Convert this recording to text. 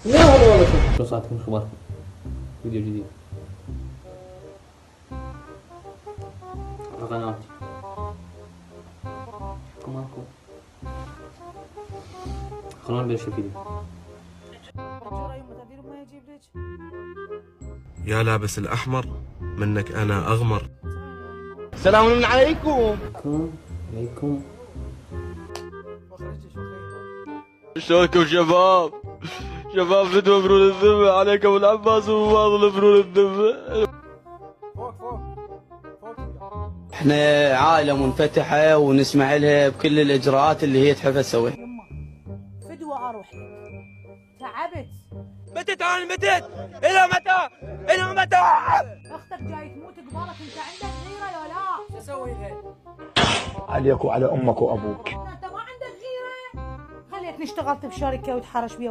لا هلا والله، شو صارتكم، اخباركم؟ فيديو جديد على قناتي. ماكو. خلونا نبلش الفيديو. يا لابس الأحمر منك أنا أغمر. السلام عليكم. عليكم. شلونكم شباب؟ شباب فتوى برون الذمة عليكم العباس وفاضل برون الذمة. احنا عائلة منفتحة ونسمع لها بكل الإجراءات اللي هي تحب تسويها. يما فدوة أروح لك، تعبت. متت أنا متت. إلى متى؟ إلى متى؟ أختك جاي تموت قبالك، أنت عندك غيرة يا لا؟ شو أسوي لها؟ عليك وعلى امك وابوك. أنت ما عندك غيرة؟ خليتني اشتغلت بشركة وتحرش بيها